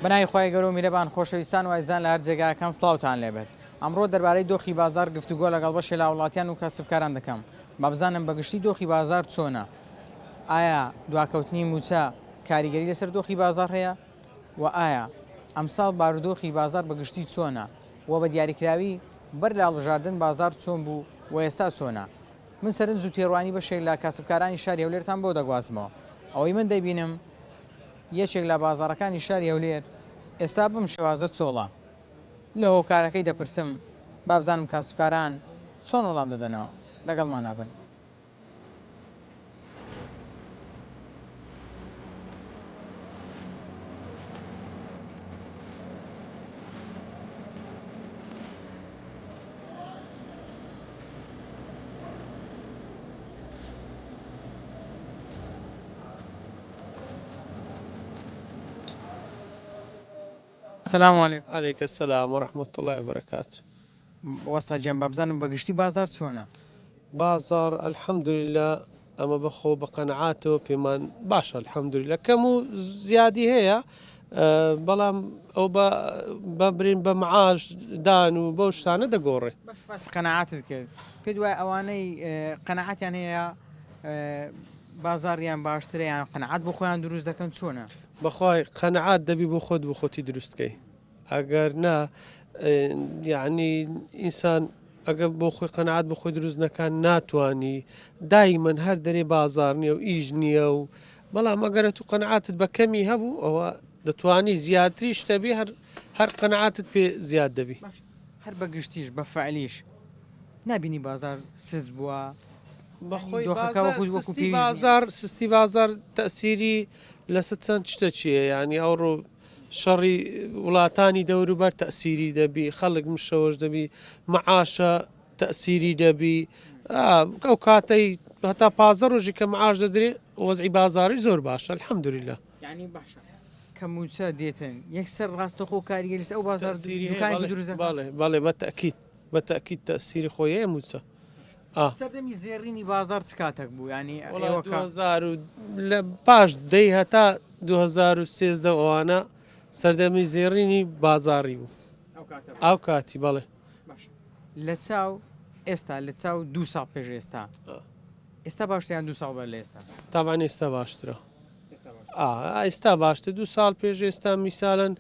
بەناوی خۆی گەورە و میرەبان خۆشەویستان و ئایزان لە هەر جێگاکان سڵاوتان لێبێت. ئەمڕۆ دەربارەی دۆخی بازار گفتوگۆ لەگەڵ بەشی لە وڵاتیان و کەسبکاران دەکەم. با بزانم بەگشتی دۆخی بازار چۆنە؟ ئایا دواکەوتنی موچە کاریگەری لەسەر دۆخی بازار هەیە؟ و ئایا ئەمساڵ بارودۆخی بازار بەگشتی چۆنە؟ و بە دیاریکراوی بەر لە هەڵبژاردن بازار چۆن بوو و ئێستا چۆنە؟ من سەرنج و تێڕوانی بەشێک لە کەسبکارانی شاری هەولێرتان بۆ دەگوازمەوە. ئەوەی من دەبینم یەکێک لە بازارەکانی شاری هەولێر ئێستا بم شێوازە چۆڵە. لە هۆکارەکەی دەپرسم با بزانم کەسبکاران چۆن وەڵام دەدەنەوە. لەگەڵمان نابن. سلام علیکم. عليك السلام ورحمة الله وبركاته. وەستا گیان با بزانم بەگشتی بازار چۆنە؟ بازار الحمد لله أما بخو بقناعاته بمان باشا الحمد لله كمو زيادة هي بەڵام ئەو ببرین بە معاش دان و بەو شتانە دەگۆڕێ. باسی قەناعاتت کرد. پێ دوای ئەوانەی قەناعاتیان هەیە بازاریان باشتریان قەناعات بۆ خۆیان دروست دەکەن چۆنە؟ بەخوای قەناعات دەبی بۆ خۆت بۆ خۆتی دروستکەی. ئەگەر نا یعنی ئینسان ئەگەر بۆ خۆی قەناعات بۆ خۆی دروست نەکان ناتوانی دایمەن هەر دەرێ بازار نییە و ئیش نییە و بەڵام ئەگەرە تو قەناعاتت بە کەمی هەبوو ئەوە دەتوانی زیاتریش دەبی هەر قەناعاتت پێ زیاد دەبی. هەر بەگشتیش بە فعلیش نبینی بازار سز بووە بەخۆی سستی بازار تەسیری لەسەر چەند شتە چییە ینی ئەوڕۆ شەڕی وڵاتانی دەوروبەر تەسیری دەبی خەڵک مشەوەش دەبی مەعاشە تەسیری دەبی ئەو کاتەی هەتا 15 ڕۆژی کە مەعاش دەدرێ وەزعی بازاری زۆر باشە الحەمدولله. یعنی باشە کەموچە دێتن یەکسەر ڕاستەخۆ کاریگەری ئەو بازار دروست بەڵێ بەتەکیید تەسیری خۆی هەیە موچە. سەردەمی زێڕینی بازار چ کاتێک بوو ینی لە پاش دەی هەتا 2013 ئەوانە سەردەمی زێڕینی بازاری بوو ئەو کاتی بەڵێ لە چاو ئێستا لە چاو 2 ساڵ پێش ئێستا باشتیان 2 ساڵ بەر لە ئێستا تاوان ئێستا باشترە ئێستا باشتە 2 ساڵ پێش ئێستا میساڵەن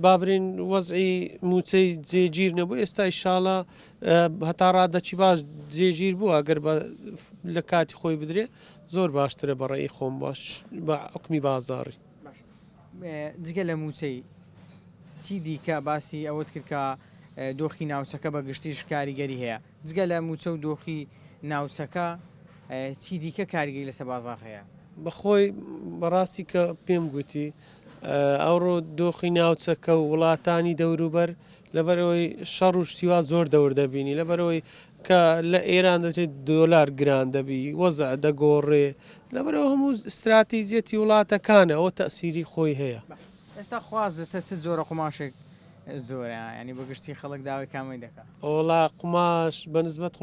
بابرین وەزعی موچەی جێگیر نەبوو ئێستا ئیشاڵە هەتا ڕادەچی باش جێگیر بوو ئەگەر لە کاتی خۆی بدرێ زۆر باشترە بەڕێی خۆم باش بە حکمی بازاڕی. جگە لە موچەی چی دیکە باسی ئەوەت کرد کە دۆخی ناوچەکە بە گشتیش کاریگەری هەیە جگە لە موچە و دۆخی ناوچەکە چی دیکە کاریگەری لەسەر بازار هەیە؟ بەخۆی بەڕاستی کە پێم گوتی ئەوڕۆ دۆخی ناوچەکە و وڵاتانی دەوروبەر لەبەرەوەی شەڕ و شتیوا زۆر دەور دەبینی لەبەرەوەی کە لە ئێران دەچێت دۆلار گران دەبی وەزع دەگۆڕێ لەبەرەوە هەموو استراتیزیەتی وڵاتەکانە ئەوە تەسیری خۆی هەیە. ئێستا خواز لەسەر چ جۆرە قوماشێک زۆرە ینی بەگشتی خەڵک داوای کامی دەکات؟ ئۆڵا قماش بەنسبەت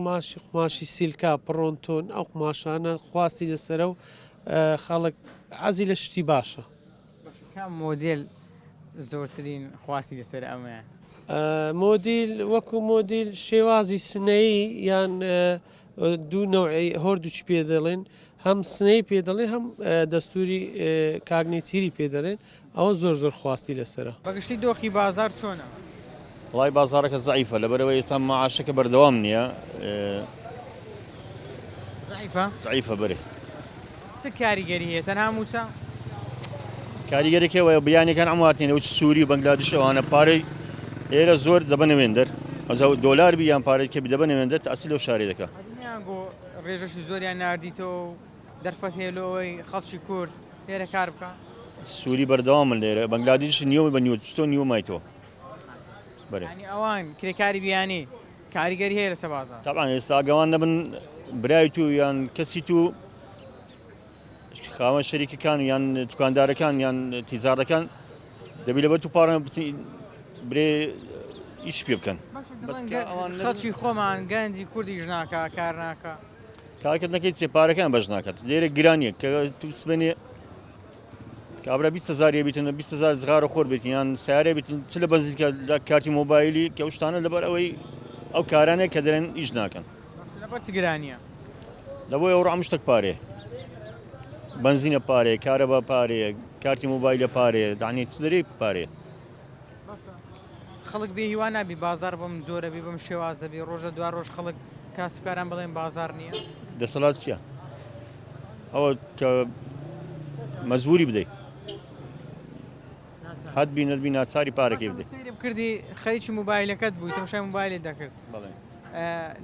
قماشی سیلکا پڕۆنتۆن ئەو قماشانە خواستی لەسەرە و خەڵک عەزی لە شتی باشە. کام مۆدیل زۆرترین خواستی لەسەر ئەمەیە؟ مۆدیل وەکو مۆدیل شێوازی سنەیی یان دوو نەوعی هەردووچی پێ دەڵێن هەم سنەی پێ دەڵێن هەم دەستوری کاگنێتیری پێ دەڵێن ئەوە زۆر خواستی لەسرە. بەگشتی دۆخی بازار چۆنە؟ وڵای بازارەکە زعیفە لەبەرەوەی ئێستا مەعاشەکە بەردەوام نییە زعیفە بەرێ. چ کاریگەری هەیە تەنها موچە؟ کاریگەرێکەوەیە بیانەکان ئەمواتێنە و سووری و بەنگلادێش ئەوانە پارەی ئێرە زۆر دەبەنەوێندەر دۆلار بیان پارێککە دەبەنەوێندێت ئەسی لەو شاری دەکە. ڕێژەشی زۆریان نردیتەوە دەرفەت هێلەوەی خەڵکی کورد لێرە کار بکە؟ سووری بەردەوامن لێرە بەنگلادێش نیوە بە نیوەستۆ نیوە مایتەوە بەرێ ئەوان کرێکاری بیانی کاریگەری هەیە لەسەر بازار. تاڵان ئێستا ئەگەوان نەبن برای تو یان کەسی تو خاوەن شەریکەکان یان دوکاندارەکان یان تیجارەکان دەبی لەبەر تو پاڕە برێ ئیش پێ بکەن. خەڵکی خۆمان گەنجی کوردیش ناکە کار ناکە کارکردنەکەی سێپارەکان بەش ناکات لێرە گرانیە کە تو سبێنێ کابرا 200,000 بیتن 20,000 زغار خۆر بێت یان سیارە بیتن چ لە بەنزیکە کارتی مۆبایلی کە شتانە لەبەر ئەوەی ئەو کارانێک کە دەرێن ئیش ناکەن لەبەر گرانیە لەبۆی ئەو ڕام شتێک پارێ بنزینە پارێ کارەبا پارێ کارتی مۆبایلە پارێ دانی چ دەرێ پارێ خەڵک بێ هیوان نابی بازار بەم جۆرە بی بەم شێواز دەبی ڕۆژە دوا ڕۆژ خەڵک کاسبکاران بڵێن بازار نییە دەسەڵات چییە ئەوە کە مەزوری بدەیت هەت بینەتبی ناچاری پارەکەی بدەیت سیرم کردی خەریکی موبایلەکەت بووی تەماشای موبایلت دەکرد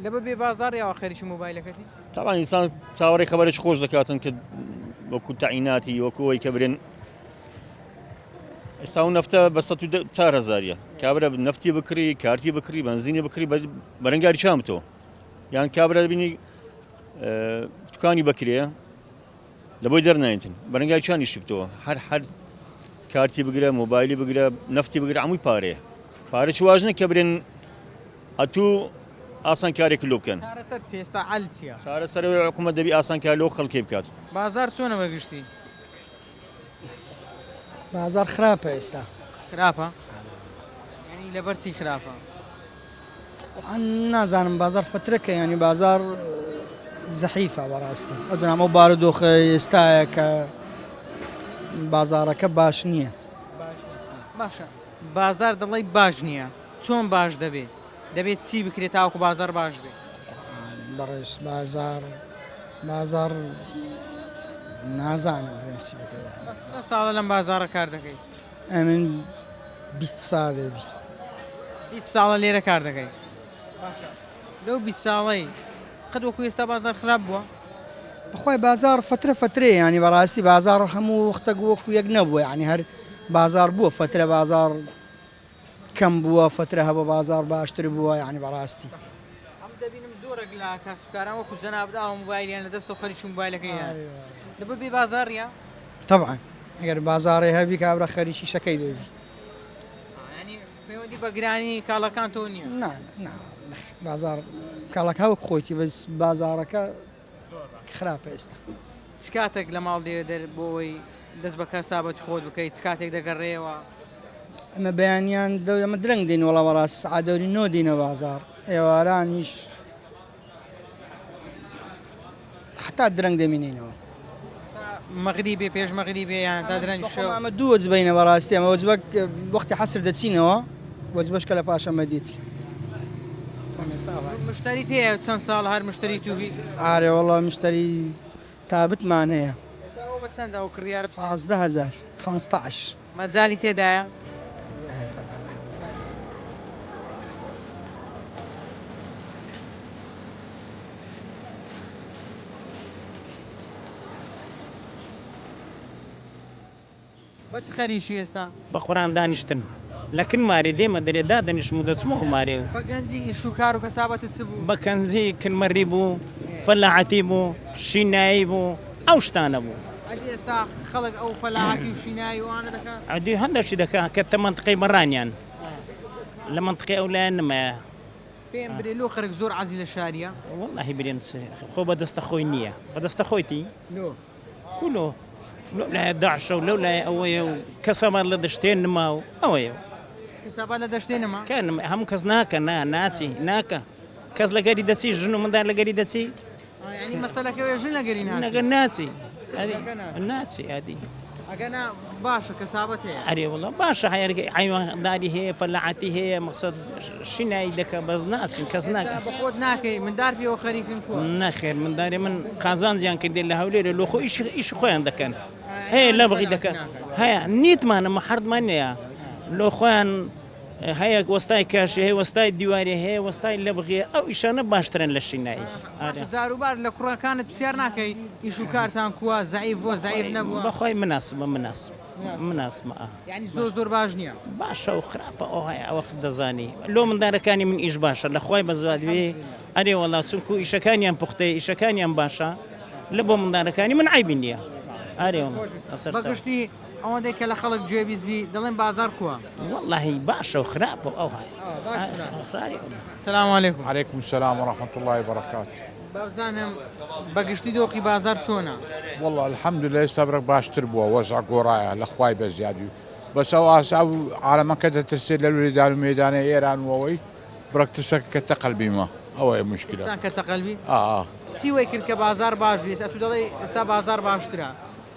لەبە بێ بازار یاوە خەریکی موبایلەکەتی تاوان ئینسان چاوەڕێی خەبەرێک خۆش دەکاتن کە وەکو تاعیناتی وەکوەوەی کە برێن ئێستا و نەفتە بە 4,000 کابرا نفتی بکڕی کارتی بکڕی بنزینی بکڕی بەرەنگاری چامتەوە یان کابرا بینی دوکانی بکرێ لە بۆی دەرنایێتن بەرەنگاری چانیشی بتەوە هەر کارتی بگرە مۆبایلی بگرە نفتی بگرە هەمووی پارەیە پارەی واژنە کە برێن ئەتوو ئاسان کارێک لۆ بکەن چارەسەر چی ئێستا عەل چییە چارەسەرەوەی حکوومەت دەبی ئاسان کار لۆ خەڵکێ بکات بازار چۆنە بەگشتی بازار خراپە ئێستا خراپە ینی لەبەرچی خراپە نازانم بازار فترەکە ینی بازار زەحیفە بەڕاستی ئەدونام ئەو بارودۆخە ئێستاە کە بازارەکە باش نییە باشە بازار دەڵی باش نییە چۆن باش دەبێت دەبێت چی بکرێت تاوەکو بازار باش بێت بەڕێز بازار نازانم پێمسی بکرێت چەند ساڵە لەم بازارە کار دەکەیت ئەمن 20 ساڵ دەبی 20 ساڵە لێرە کار دەکەیت لەو 20 ساڵەی قەت وەکو ئێستا بازار خراپ بووە بخۆی بازار فترە ینی بەڕاستی بازار هەموو وەختە وەکو یەک نەبووە ینی هەر بازار بووە فترە بازار کەم بووە فترە هەبە بازار باشتر بووە ینی بەڕاستی ئەم دەبینم زۆرێک لە کاسبکاران وەکو جەنابدا موبایلیان لە دەستەوە خەریکی موبایلەکەیان لەبە بێ بازاریە طبعا ئەگەر بازارێ هەبی کابرا خەریکی شەکەی دەبی ینی پەیوەندی بە گرانی کاڵەکان تۆ نییە بازار کاڵک هەوەک خۆیتی بەس بازارەکە خراپە ئێستا چ کاتێک لە ماڵ دێ بۆەوەی دەست بە کەسابەتی خۆت بکەیت چ کاتێک دەگەڕێەوە ئەمە بەیانیان ئەمە درەنگ دێن وەڵا بەڕاستی سعادەوری نۆ دینە بازار ئێوارانیش حتا درەنگ دەمینینەوە مەغریبێ پێش مەغریبێ یان تا درەنگ شەو ئەمە دوو وەجبەینە بەڕاستی ئەمە وەجبەک وەختی حەسر دەچینەوە وەجبەشکە لە پاشەمە دیتی مشتری تەیە چەند ساڵ هەر مشتری توبی ئارێ وەڵا مشتری تابتمان هەیە بەچەندە و کڕیار 15,000 15 مەجای تێدایە بەچ خەریکی ئێستا بە قورآن دانیشتن لەکن مارێ دێمە دەرێ دادەنیشتم و دەچمەوە مارێ بەگەنجی شوکار و کەسابەتت چ بوو بەکەنزی کنمەڕی بوو فەلاعەتی بوو شینایی بوو ئەو شتانە بوو ئەدی ئێستا خەڵک ئەو فەلاحەتی و شینایی وانە دەکات عەدی هەندێکی دەکات کە تە منتقەی بەڕانیان لە منتقەی ئەولایەن نمایە پێم برێ لۆ خەرک زۆر عەزی لە شاریە وەڵڵاهی برێم خۆ بەدەستە خۆی نییە بەدەستە خۆیتی لۆ کولۆ لەو لایە داعشە و لەو لایە ئەوەیە و کەسەمان لە دەشتێن نما و ئەوەیە کەسابات لە دەشتێنەما کە هەموو کەس ناکە ناچی ناکە کەس لەگەری دەچی ژن و مندار لەگەری دەچی ینی مەسەلەکەوێ ژن لەگەری نەگەر ناچی ناچی ئادی ئەگەنا باشە کەسابەت هەیە ئەرێ وڵە باشە هەیەرگە عیوانداری هەیە فەلاعەتی هەیە مەقسەد شینایی دەکە بەس ناچین کەس ناکە بە خۆت ناکەی مندار پێوە خەریکن چووە نەخێر منداری من قازانجیان کردێ لە هەولێرە لۆ خۆ ئیش خۆیان دەکەن هەیە لە بەغی دەکەن هەیە نیتمانە مەحەردمان نییە لۆ خۆیان هەیە وەستای کاشی هەیە وەستای دیواری هەیە وەستای لە بغێ ئەو ئیشانە باشترن لە شینایی جاروبار لە کوڕەکانت پرسیار ناکەی ئیش و کارتان کووە زعیف بووە زعیف نەبووە بەخۆی مناسبە مناسبە ینی زۆر باش نییە باشە و خراپە ئەو هەیە ئەوە دەزانی لۆ مندارەکانی من ئیش باشە لە خۆی بەزادوێ ئەرێ وەڵا چونکو ئیشەکانیان پوختەیە ئیشەکانیان باشە لە بۆ مندارەکانی من عیبی نییە ئەرێ بەگشتی ئەوەندەی کە لە خەڵک گوێبیزبی دەڵێن بازار کووە واللهی باشە و خراپە ئەو هەیە السلام عليكم عليكم السلام ورحمة الله وبركاته بابزانم بەگشتی دۆخی بازار چۆنە؟ والله الحمد لله استبرك باشتر بوا وزع قرايه الاخواي بزيادي بس هو اساو على ما كانت تسير للولدان الميدان ايران ووي برك تسكت تقلبي ما هو مشكله ئێستان کە تەقەلبی اه چی وەی کرد کە بازار باش بێت ئەتو دەڵێ ئێستا بازار باشترە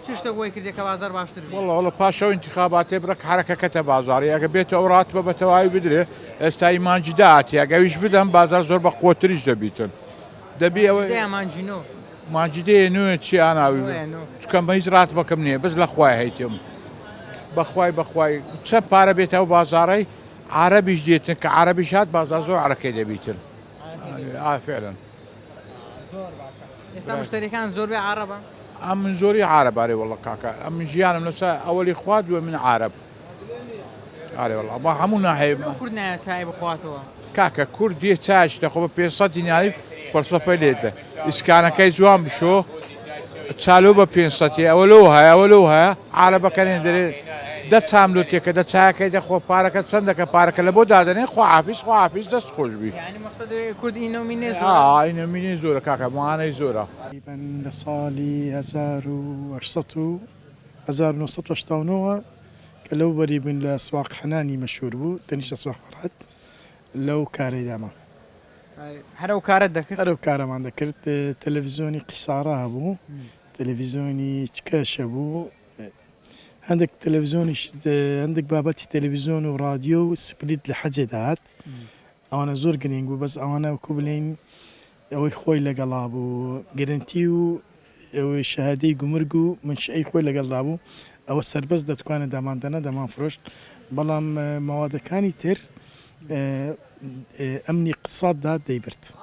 چ شتێک وەی کردێک کە بازار باشتر بێت؟ والله باشا انتخابات برك حركه كتا بازار يا بيت اورات بتواي بدري استاي مانجدات يا قويش بدم بازار زور بقوتريش دبيتن دبي مانجینۆ ماجدي نو تشي انا نو. كم هجرات بكم نيه بس لاخواي هيتم بخواي چه پاره بيت او بازاري عربي جديتن كعربي شاد بازار زور عركه دبيتن فعلا ئێستا مشتریەکان زۆر بێ عەرەبە؟ ام من زوري عرب علي والله كاكا ام من جيانا من نفسها اول اخوات ومن عرب علي والله ما همو ناحيه کورد نایە چای بخواتەوە كاكا كردي تاج تاخذ 500 دينار فرصه ليده اسكان كاي زوام بشو تسالو ب 500 اولوها عرب كان يدري ده تعملوا تيك ده تاكي ده خو بارك صندك بارك لبو دادني خو عافيس دست خوش بي یعنی مەقسەد کورد اینە و مینێ زۆرە؟ اینو مینی زوره كاكا معانا زوره تقريبا لصالي 1989 كلو بري من لأسواق حناني مشهور بو تنيش أسواق فرحت لو كاري داما هەرە و کارت دەکرد؟ أرو كارا ما ذكرت تلفزيوني قصارة بو تلفزيوني تكاشة بو عندك تلفزيوني عندك بابتي تلفزيون وراديو سبليت لحجدات أنا زور قرينجو بس أنا وكوبلين أو خوي لقلابو جرنتيو أو شهادي جمرجو من شيء خوي لقلابو أو السربز ده تكون دامان دنا دامان فروش بلام مواد كاني تر أمني اقتصاد ده ديبرت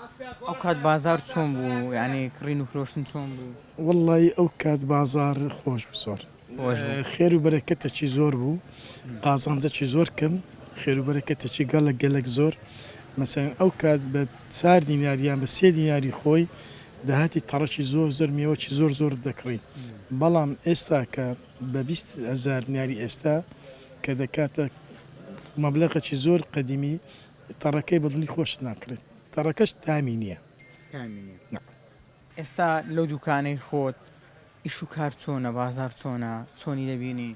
ئەو کات بازار چۆن بوو یعنی کڕین و فرۆشتن چۆن بوو؟ والله أو كاد بازار خوش بصور خير وبركته شي زور بو قازان شي زور كم خير وبركته شي قالك زور مثلا أو كاد بسار ديناريان بس 3 ديناري خوي دهاتي ترى شي زور ميوه شي زور دكري بلام استا ك ب 20000 ديناري استا كدكاتك مبلغ شي زور قديمي تركي بضلي خوش ناكرت تركش تامينيه نعم. ئێستا لەو دوکانەی خۆت ئیش و کار چۆنە بازار چۆنە چۆنی دەبینی؟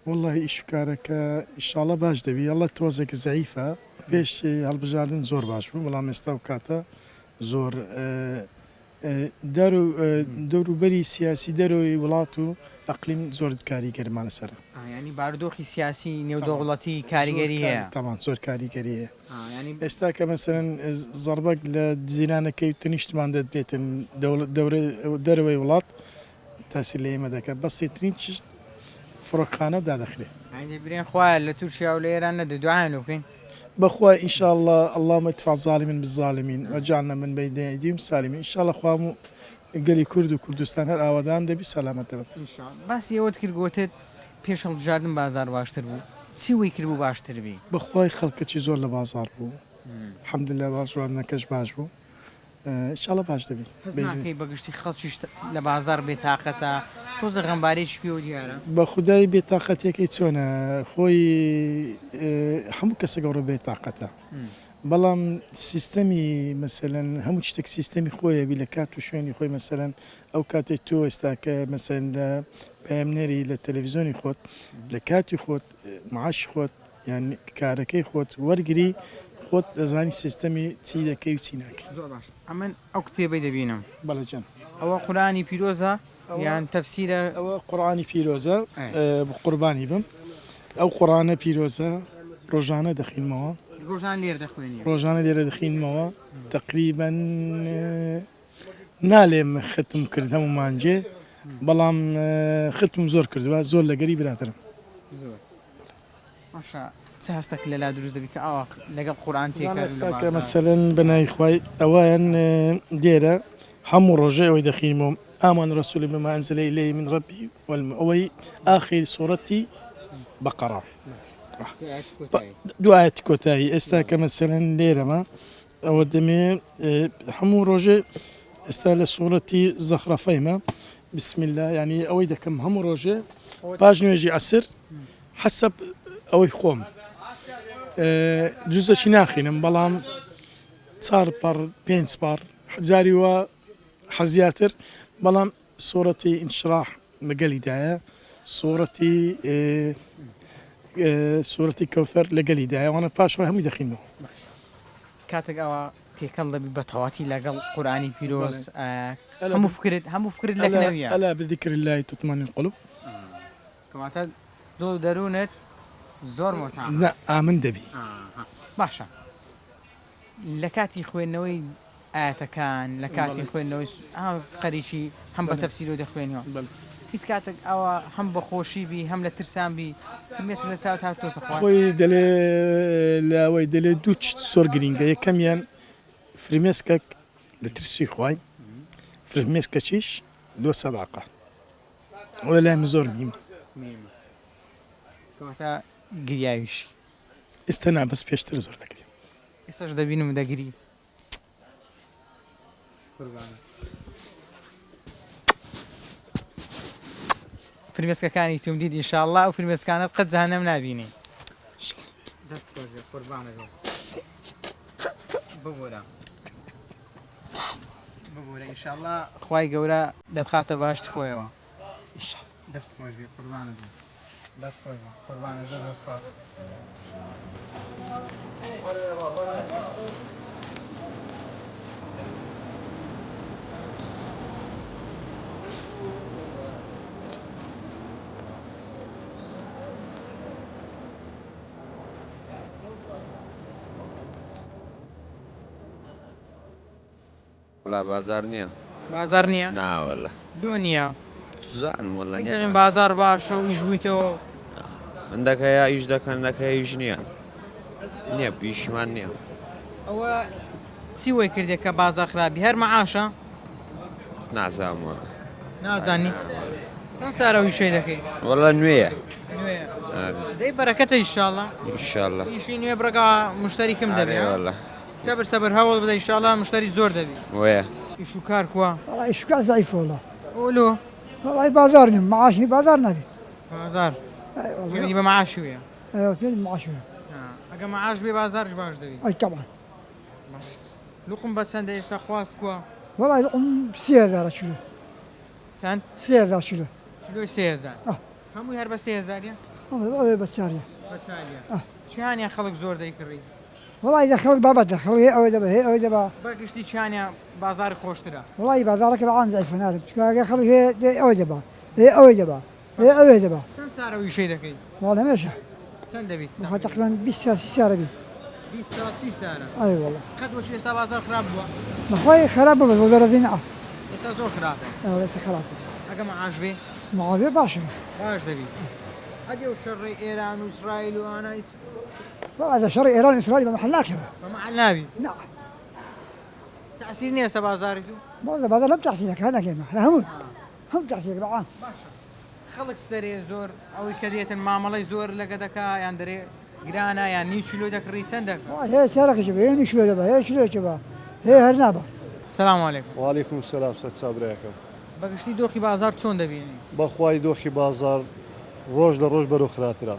والله إيش كارك إن شاء الله باش دبي الله توزك ضعيفة بيش هالبجاردن زور باش بو والله مستوى كاتا زور دارو بري سياسي دارو ولاتو أقليم زور كاري مال سرا ینی بارودۆخی سیاسی نێودەوڵەتی کاریگەری هەیە؟ طبعا زور كاري ینی استاك مثلا زربك لدزيرانة كي تنشتمان دادريتن دروي ولات تاسي لي مدك بس ترينش فروخانة داخلي يعني برين خواه لە تورکیا و لە ئێران نەدە دوعاان لۆ بکەین؟ بأخوة إن شاء الله اللهم ادفع الظالمين بالظالمين وجعلنا من بين أيديهم سالمين إن شاء الله خوامو قالي كرد وكردستان هر آوادان دبي سلامة دبي باسی ئەوەت کرد گوتت پێش هەڵبژاردن بازار باشتر بوو چی وەی کرد بوو باشتر بی؟ بأخوة خلقة شي زور لبازار بو الحمد لله باش روادنا كش باش بو إن شاء الله باش دبي حەز ناکەی بەگشتی خەڵکیش لە بازار بێتاقەتە تۆزە غەمبارێکی پێوە دیارە؟ بخداي بطاقتك يتسونا خوي همو كسجور بطاقته بلام سيستمي مثلا همو تشتك سيستمي خويا بلكات وشويني خوي مثلا او كاتي تو استاك مثلا بامنري للتلفزيون خوت لكاتي خوت معاش خوت يعني كاركي خوت ورقري خوت زاني سيستمي تسيدا كي وتسيناك زۆر باش ئەمن ئەو کتێبەی دەبینم بلا جان ئەوە قورانی پیرۆزە یان تەفسیرە؟ او قراني بيروزا بقرباني بم او قرانه بيروزا روجانا دخيل موا ڕۆژان لێر دەخوێنی روجانا ليرة دخيل موا تقريبا نالم ختم كرد هم مانجي بلام ختم زور كرد زور لقريب براترم ماشا چه هەستێک لەلا دروست دەبی کە ئەوە لەگەڵ قورآن استاك مثلا بناي خوي اوان ديرة همو رجاء ويدخيل موا آمن الرسول بما أنزل إليه من ربي والمؤوي آخر سورتي بقرة دعاء كوتاي استاك مثلا ليرما أو دمي حمو روجي استال سورتي زخرفيما بسم الله يعني أويدا كم همو روجي باج نيجي عسر حسب أوي خوم جزء شناخي بلام صار بار بينس بار زاري و حزياتر بەڵام سۆرەتی ئینشراح لەگەلی دایە سۆرەتی کەوثەر لەگەلی دایەوانە پاشەوە هەمووی دەخینەوە کاتێک ئەوە تێکەڵ دەبی بە تەواتی لەگەڵ قورآانی پیرۆز هەموو فکرت لەکنەویە ئەلا بذكر الله تطمئن القلوب کەواتە دۆ دەروونت زۆر مۆتام لا ئامن دەبی باشە لە کاتی خوێندنەوەی ئاەتەکان لە کاتی خوێندنەوەی قەریشی هەم بە تەفسیرۆ دەخوێنیەوە هیچ کاتێک ئەوە هەم بە خۆشی بی هەم لە ترسان بی فرمێسک لە چاوت هاتۆتە خۆی خۆی دەلێ لاوەی دەلێ دوو زۆر گرینگە یەکەمیان فرمێسکەک لە ترسی خوای فرمێسکە چیش دۆ سەداقە ئەوە لای زۆر میمە کەواتە گریاویشی ئێستا نابەس پێشتر زۆر دەگرێت ئێستاش دەبینم دەگری فرمێسکەکانی توم دیت ئینشاءالله و فرمێسکانت قەت جەهەنەم نابینی دەست خۆش قوربانە ببوورە ئینشاءالله خوای گەورە دەتخاتە باشت خۆیەوە دەست خۆش بێ قوربانە بێ دەست خۆش بێ قوربانە زۆر زۆر سوپاس لا بازار نییە بازار نییە ناوەله دۆ نییە زانم وەڵە دەڵێن بازار باشە و ئیش بوویتەوە من دەکەیە ئیش دەکەن دەکەی ئیش نییە نییە پیشمان نییە ئەوە چی وەی کردێت کە بازار خراپی هەر مەعاشە نازانم نازانی چەند سارە ویشەی دەکەی وەڵە نوێیە دەی بەرەکەتە ئینشاءالله ئینشاءالله ئیشی نوێ بڕگا مشتری کەم دەبێ وەڵە سەبر هەوڵ بدە ئینشاءالله مشتری زۆر دەبی وەیە ئیش و کار کووە والله إشكال ضعيف والله ئۆلۆ والله بازار نم معاشي بازار نبي بازار أي والله یعنی بە معاشی وەیە أيوة فين معاشي ئەگە معاش بێ بازارش باش دەبی أي طبعا لوقم بە چەندە ئێستا خواست کووە والله يقوم 3000 كيلو چەند 3000 كيلو کیلۆی 3000 هەمووی هەر بە 3000 والله بسارية بەچالیە چیانیان خەڵک زۆر دەیکڕی والله إذا خلق بابا دخل هي أو دبا هي أو دبا بەگشتی چیانیان بازار خۆشترە والله بازارك بعان ضعيف نعرف كذا خلق هي أو دبا هي أو دبا هي أو دبا چەند سارە ویشەی دەکەی والله ماشي چەند دەبیت تقريبا 20 سارة بي 20 ساعت 30 سارە أي والله قەت وەشی ئێستا بازار خراپ بووە ما خوي خراب بس وزارة زينة ئێستا زۆر خراپە أه ليس خراب ئەگە معاش بێ معاوية باشا باش دەبی ئەدێ و شەڕی ئێران و ئیسرائیل و ئانایس والله هذا شرع إيران إسرائيل بمحلاك بەمەحل نابی نعم تەسیر نییە سە بازاری تو والله بعد لم تحكي لك هذا كلمة لا هم تحكي لك بعان خەڵک سەرێ زۆر ئەوەی کە دێتن مامەڵی زۆر لەگە دەکا یان دەرێ گرانە یان نی چیلۆ دەکڕی چەند دەکڕ هي سارك شبه هي شلو دبا هي شلو شبه هي هرنابا سلام علیکم وعلیکم السلام سەد چابراەکەم بەگشتی دۆخی بازار چۆن دەبینی بەخوای دۆخی بازار ڕۆژ لە ڕۆژ بەرەو خراپترە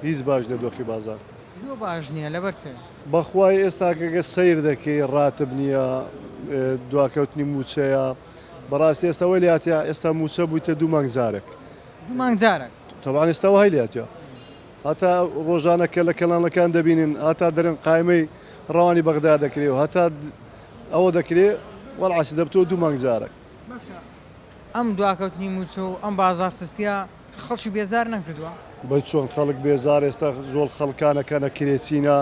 هیچ باش لە دۆخی بازار دۆ باش نییە لەبەر چێ بەخوای ئێستاکەگە سیر دەکەی ڕاتب نییە دواکەوتنی موچەیە بەڕاستی ئێستاوەی لاتیا ئێستا موچە بوویتە دوو مانگزارێک دوو مانگ جارێک تەوان ئێستاوە هەی لاتیا هەتا ڕۆژانەکە لە کەلانەکان دەبینن هەتا دەرن قایمەی ڕەوانی بەغدا دەکرێت و هەتا ئەوە دەکرێت وەڵعاسی دەبتەوە دوو مانگزارێک باشە ئەم دواکەوتنی موچە و ئەم بازار سستیە خەڵکی بێزار نەکردووە بە چۆن خەڵک بێزار ئێستا زۆر خەڵکانەکەنە کرێچینە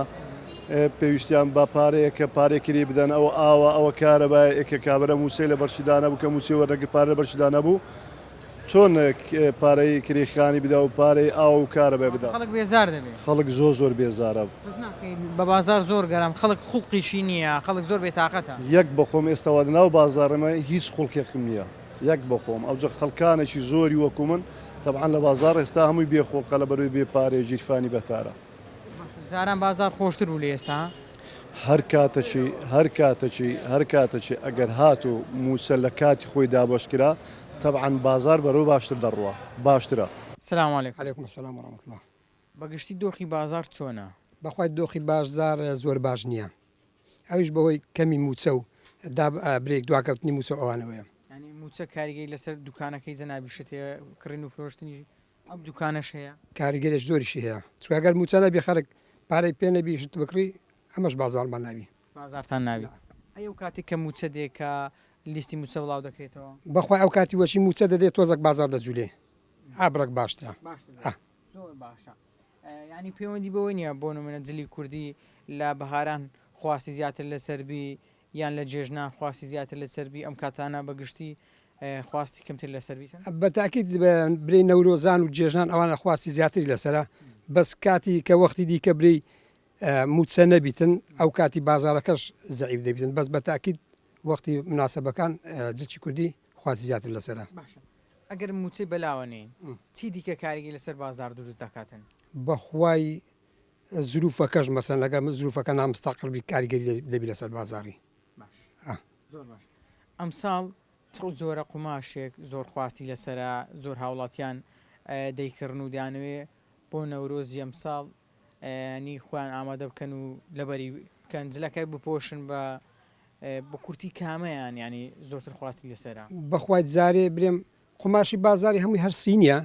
پێویستیان بە پارەیەکە پارێکری بدەن ئەوە ئاوە ئەوە کارەبە ێکە کابرە موچەی لە بەرشدانە بوو کە موچی وەرەگە پارە بەرشدانە بوو چۆن پارەی کریخانی بدا و پارەی ئاو و کارەبە بدا خەڵک بێزار دەبێت خەڵک زۆر بێزارە بەس ناکەین بە بازار زۆر گەرم خەڵک خوڵقیشی نییە خەڵک زۆر بێتاقەتە یەک بەخۆم ئێستاوا ناو بازارەمە هیچ خوڵکێکم نییە یەک بەخۆم ئەوجە خەڵکانێکی زۆری وەکو من طبعا لە بازار ئێستا هەمووی بێخۆڵقە لە بەروی بێ پارێ ژیرفانی بەتارە جاران بازار خۆشتر بوو لە ئێستا هەر کاتەچی ئەگەر هات و موچە لە کاتی خۆی دابەشکرا طبعا بازار بەرەو باشتر دەڕوە باشترە سلام علیکم عليكم السلام ورحمة الله بەگشتی دۆخی بازار چۆنە بەخوای دۆخی بازار زۆر باش نییە ئەویش بەهۆی کەمی موچە و برێک دواکەوتنی موچە ئەوانەوەیە ینی موچە کاریگەی لەسەر دوکانەکەی جەنابیشت هەیە کڕین و فرۆشتنی ئەم دوکانەش هەیە کاریگەرێک زۆریشی هەیە چکگەر موچە نەبی خەرک پارەی پێ نەبی شت بکڕی ئەمەش بازارمان ناوی بازارتان ناوی ئەو کاتێک کە موچە دێکە لیستی موچە بڵاو دەکرێتەوە بەخوای ئەو کاتی وەچی موچە دەدێت تۆزێک بازار دەجوولێ ئابرەک باشترە زۆر باشە ینی پەیوەندی بەوەی نییە بۆ نمونە جلی کوردی لە بەهاران خواستی زیاتر لە سەربی یان لە جێژنان خواستی زیاتر لە سەربی ئەم کاتانە بەگشتی خواستی کەمتر لە سەربیتە بەتاکیید برێ نەورۆزان و جێژنان ئەوانە خواستی زیاتری لەسرە بەس کاتی کە وەختی دیکە بری موچە نەبیتن ئەو کاتی بازارەکەش زەعیف دەبیتن بەس بەتاکیید وەختی مناسبەکان جچی کوردی خواستی زیاتر لەسرە ئەگەر موچەی بەلاوەنین چی دیکە کاریگەی لەسەر بازار دروست دەکاتن بەخوای زروفەکەش مەسەن لەگە زروفەکە نامستاقلبی کاریگەری دەبی لەسەر بازاری زۆر باش ئەم ساڵ زۆرە قوماشێک زۆر خواستی لەسرە زۆر هاوڵاتیان دەیکردن و دەیانوێ بۆ نەورۆزی ئەم ساڵ نی خۆیان ئامادە بکەن و لەبەری بکەن جلەکەی بپۆشن بە کورتی کامەیان ینی زۆرتر خواستی لەسرە بەخوای جارێ برێم قماشی بازاری هەمووی هەرسی نییە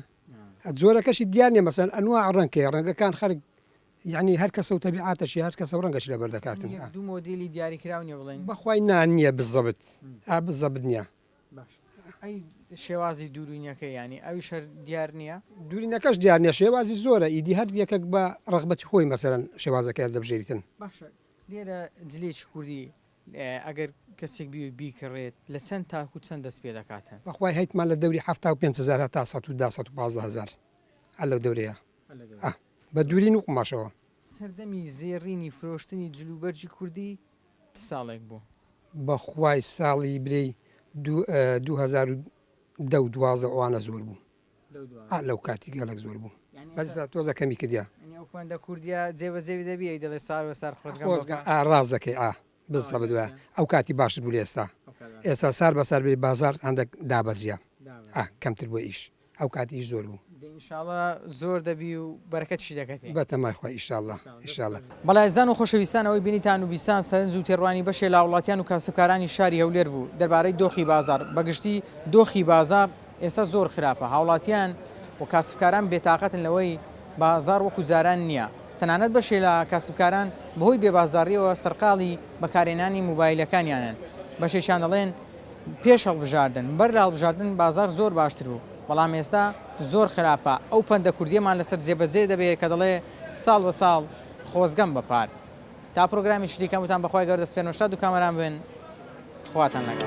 جۆرەکەشی دیار نیە مەسەن ئەنوا ڕەنکەی ڕەنگەکان خەرک یعنی هەر کەسە و تەبیعاتەشی هەر کەسە ڕەنگەش لە بەردەکاتن دوو مۆدیلی دیاریکراونیە بڵێن بەخوای نان نییە بزەبت بزەبت نییە ئەی شێوازی دوورینەکە ینی ئەوی شەر دیار نییە دوورینەکەش دیار نیە شێوازی زۆرە ئیدی هەر یەکێک بە ڕغبەتی خۆی مەسەرەن شێوازەکە دەبژێریتن باشە لێرە جلێکی کوردی ئەگەر کەسێک بیکڕێت لە چەند تاکو چەند دەست پێ دەکاتن بەخوای هەیتمان لە دەوری 5,000 تا 115,000 هەر لەو دەورەیە بە دوورین و قماشەوە سەردەمی زێڕینی فرۆشتنی جلوبەرجی کوردی ساڵێک بوو بەخوای ساڵی برەی 2012 ئەوانە زۆر بوو لەو کاتی گەلک زۆر بوو بەزا تۆزە کەمی کردیا خوێندە کوردیا جێبەجێوی دەبی دەڵێ سار سار خۆزگە ڕاز دەکەی بزە بدوە ئەو کاتی باشتر بوو ئێستا ئێستا سار بەسەر بێ بازار هەندێک دابەزیە کەمتر بۆ ئیش ئەو کاتیش زۆر بوو ئینشاڵە زۆر دەبی و بەرەکەتشی دەکەێت بەتەمایخوا ئیشاءالله بەڵایزان و خۆشەویستانەوەی بینیتان و بیستان سەرنج و تێڕوانی بەشێ لە وڵاتیان و کاسبکارانی شاری هەولێر بوو دەربارەی دۆخی بازار بەگشتی دۆخی بازار ئێستا زۆر خراپە هاوڵاتیان و کاسبکاران بێتاقەتن لەوەی بازار وەکو جاران نییە تەنانەت بەشێ لە کاسبکاران بەهۆی بێبازاریەوە سەرقاڵی بەکارێنانی موبایلەکانیانن بەشێکیان دەڵێن پێش هەڵبژاردن بەر لە هەڵبژاردن بازار زۆر باشتر بوو بەڵام ئێستا زۆر خراپە ئەو پەندە کوردیەمان لەسەر جێبەجێ دەبێت کە دەڵێ ساڵ بە ساڵ خۆزگەم بەپار تا پرۆگرامی شتیکەمتان بەخوای گەوردە سپێنەوەشتا دوو کامەران بن خواتان لەگەڵ